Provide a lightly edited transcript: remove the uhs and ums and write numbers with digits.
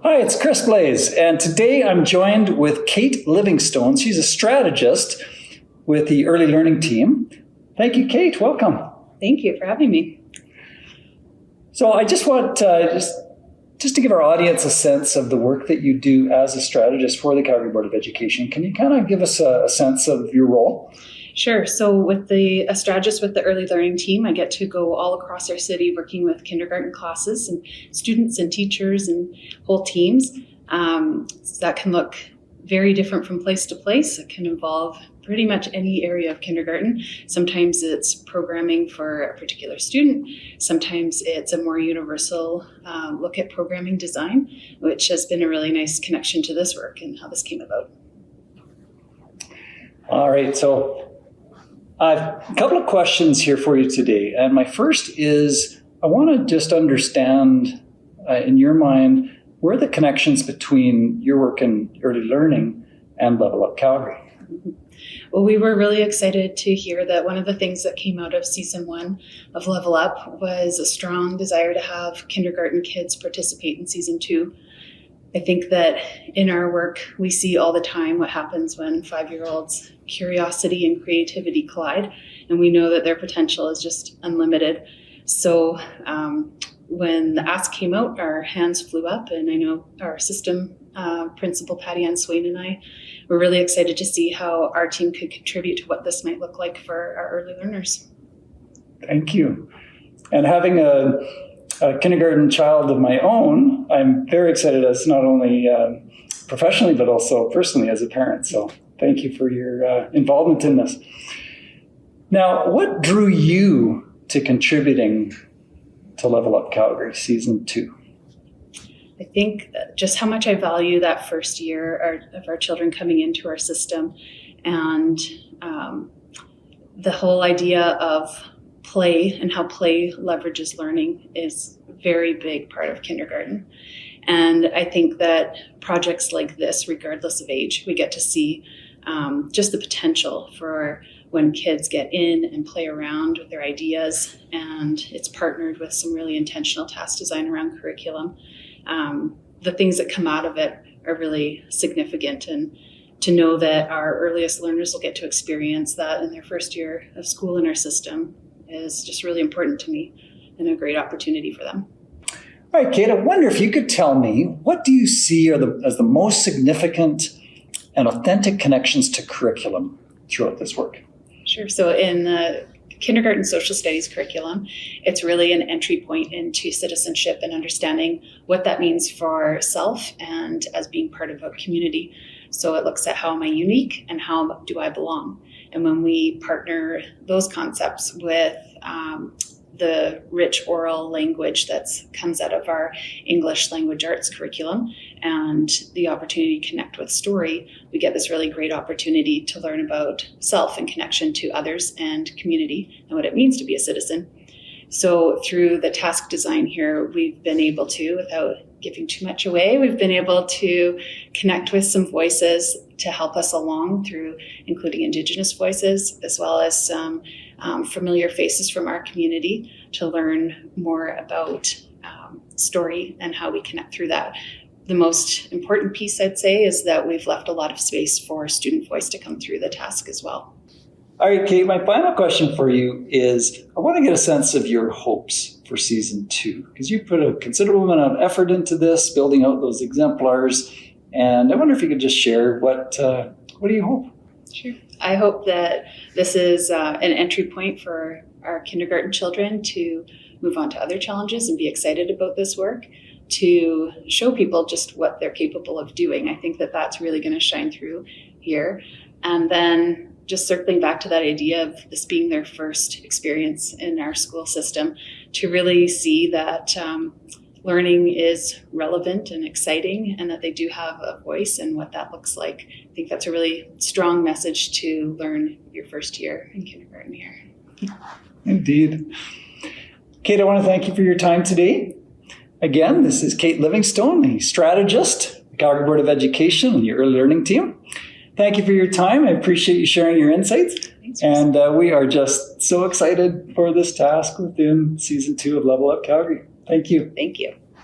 Hi, it's Chris Blais, and today I'm joined with Kate Livingstone. She's a strategist with the early learning team. Thank you, Kate. Welcome. Thank you for having me. So I just want just to give our audience a sense of the work that you do as a strategist for the Calgary Board of Education. Can you kind of give us a sense of your role? Sure. So with a strategist with the early learning team, I get to go all across our city working with kindergarten classes and students and teachers and whole teams. So that can look very different from place to place. It can involve pretty much any area of kindergarten. Sometimes it's programming for a particular student. Sometimes it's a more universal look at programming design, which has been a really nice connection to this work and how this came about. All right. So I have a couple of questions here for you today. And my first is, I want to just understand, in your mind, where are the connections between your work in early learning and Level Up Calgary? Well, we were really excited to hear that one of the things that came out of season 1 of Level Up was a strong desire to have kindergarten kids participate in season 2. I think that in our work, we see all the time what happens when 5-year-olds' curiosity and creativity collide, and we know that their potential is just unlimited. So when the ask came out, our hands flew up, and I know our system principal, Patty Ann Swain, and I were really excited to see how our team could contribute to what this might look like for our early learners. Thank you. And having a kindergarten child of my own, I'm very excited as not only professionally, but also personally as a parent. So thank you for your involvement in this. Now, what drew you to contributing to Level Up Calgary Season 2? I think just how much I value that first year of our children coming into our system, and the whole idea of play and how play leverages learning is a very big part of kindergarten. And I think that projects like this, regardless of age, we get to see just the potential for when kids get in and play around with their ideas, and it's partnered with some really intentional task design around curriculum. The things that come out of it are really significant, and to know that our earliest learners will get to experience that in their first year of school in our system is just really important to me and a great opportunity for them. All right, Kate, I wonder if you could tell me, what do you see as the most significant and authentic connections to curriculum throughout this work? Sure. So in the kindergarten social studies curriculum, it's really an entry point into citizenship and understanding what that means for self and as being part of a community. So it looks at how am I unique and how do I belong? And when we partner those concepts with the rich oral language that comes out of our English language arts curriculum and the opportunity to connect with story, we get this really great opportunity to learn about self and connection to others and community and what it means to be a citizen. So through the task design here, we've been able to, without giving too much away, we've been able to connect with some voices to help us along through including Indigenous voices, as well as some familiar faces from our community to learn more about story and how we connect through that. The most important piece, I'd say, is that we've left a lot of space for student voice to come through the task as well. All right, Kate, my final question for you is, I want to get a sense of your hopes for Season 2, because you put a considerable amount of effort into this, building out those exemplars, and I wonder if you could just share what do you hope? Sure. I hope that this is an entry point for our kindergarten children to move on to other challenges and be excited about this work, to show people just what they're capable of doing. I think that that's really going to shine through here. And then just circling back to that idea of this being their first experience in our school system, to really see that learning is relevant and exciting and that they do have a voice and what that looks like. I think that's a really strong message to learn your first year in kindergarten here. Indeed. Kate, I want to thank you for your time today. Again, this is Kate Livingstone, the strategist, the Calgary Board of Education and your early learning team. Thank you for your time. I appreciate you sharing your insights. Thanks, and we are just so excited for this task within Season 2 of Level Up Calgary. Thank you. Thank you.